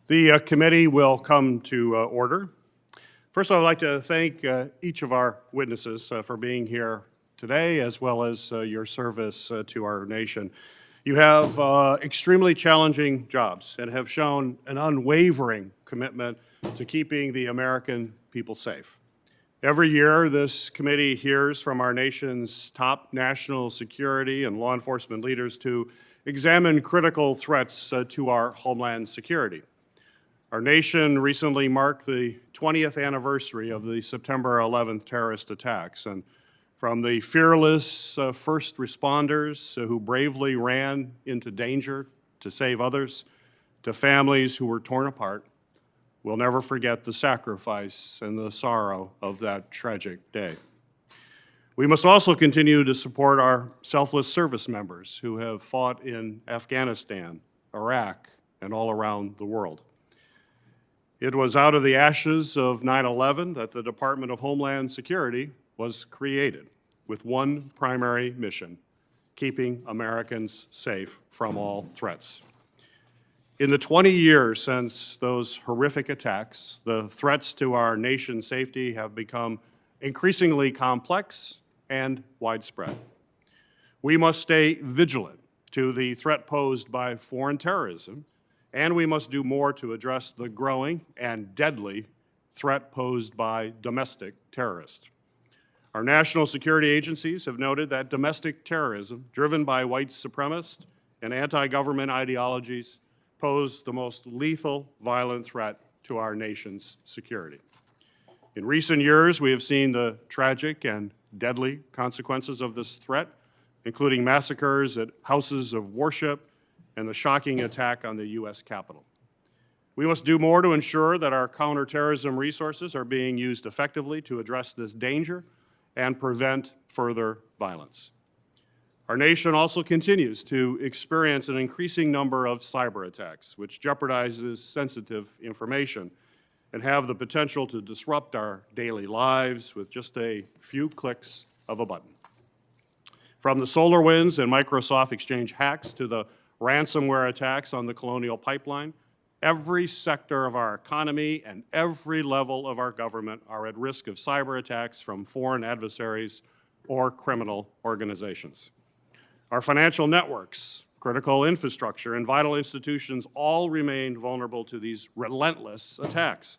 The committee will come to order. First, I would like to thank each of our witnesses for being here today, as well as your service to our nation. You have extremely challenging jobs and have shown an unwavering commitment to keeping the American people safe. Every year, this committee hears from our nation's top national security and law enforcement leaders to examine critical threats to our homeland security. Our nation recently marked the 20th anniversary of the September 11th terrorist attacks, and from the fearless first responders who bravely ran into danger to save others, to families who were torn apart, we'll never forget the sacrifice and the sorrow of that tragic day. We must also continue to support our selfless service members who have fought in Afghanistan, Iraq, and all around the world. It was out of the ashes of 9/11 that the Department of Homeland Security was created with one primary mission: keeping Americans safe from all threats. In the 20 years since those horrific attacks, the threats to our nation's safety have become increasingly complex and widespread. We must stay vigilant to the threat posed by foreign terrorism, and we must do more to address the growing and deadly threat posed by domestic terrorists. Our national security agencies have noted that domestic terrorism, driven by white supremacist and anti-government ideologies, pose the most lethal, violent threat to our nation's security. In recent years, we have seen the tragic and deadly consequences of this threat, including massacres at houses of worship and the shocking attack on the U.S. Capitol. We must do more to ensure that our counterterrorism resources are being used effectively to address this danger and prevent further violence. Our nation also continues to experience an increasing number of cyber attacks, which jeopardizes sensitive information and have the potential to disrupt our daily lives with just a few clicks of a button. From the SolarWinds and Microsoft Exchange hacks to the ransomware attacks on the Colonial Pipeline, every sector of our economy and every level of our government are at risk of cyber attacks from foreign adversaries or criminal organizations. Our financial networks, critical infrastructure, and vital institutions all remain vulnerable to these relentless attacks.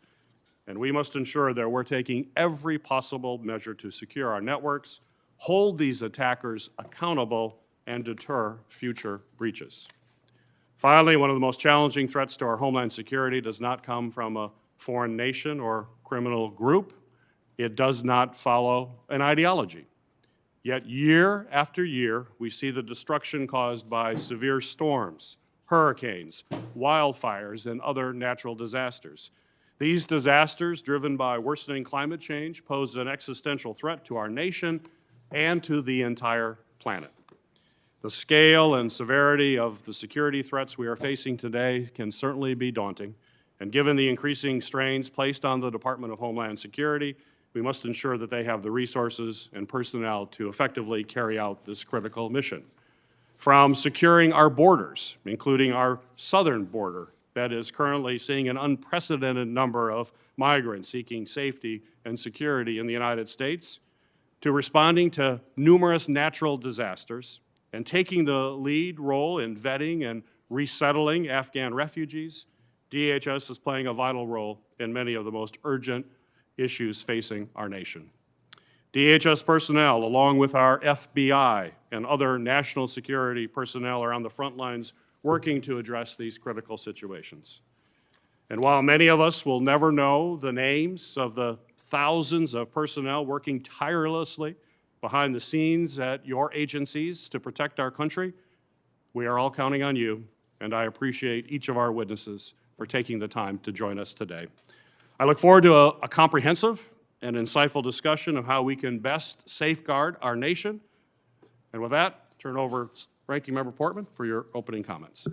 And we must ensure that we're taking every possible measure to secure our networks, hold these attackers accountable, and deter future breaches. Finally, one of the most challenging threats to our homeland security does not come from a foreign nation or criminal group. It does not follow an ideology. Yet year after year, we see the destruction caused by severe storms, hurricanes, wildfires, and other natural disasters. These disasters, driven by worsening climate change, pose an existential threat to our nation and to the entire planet. The scale and severity of the security threats we are facing today can certainly be daunting, and given the increasing strains placed on the Department of Homeland Security, we must ensure that they have the resources and personnel to effectively carry out this critical mission. From securing our borders, including our southern border that is currently seeing an unprecedented number of migrants seeking safety and security in the United States, to responding to numerous natural disasters, and taking the lead role in vetting and resettling Afghan refugees, DHS is playing a vital role in many of the most urgent issues facing our nation. DHS personnel, along with our FBI and other national security personnel, are on the front lines working to address these critical situations. And while many of us will never know the names of the thousands of personnel working tirelessly behind the scenes at your agencies to protect our country, we are all counting on you, and I appreciate each of our witnesses for taking the time to join us today. I look forward to a comprehensive and insightful discussion of how we can best safeguard our nation. And with that, turn over Ranking Member Portman for your opening comments.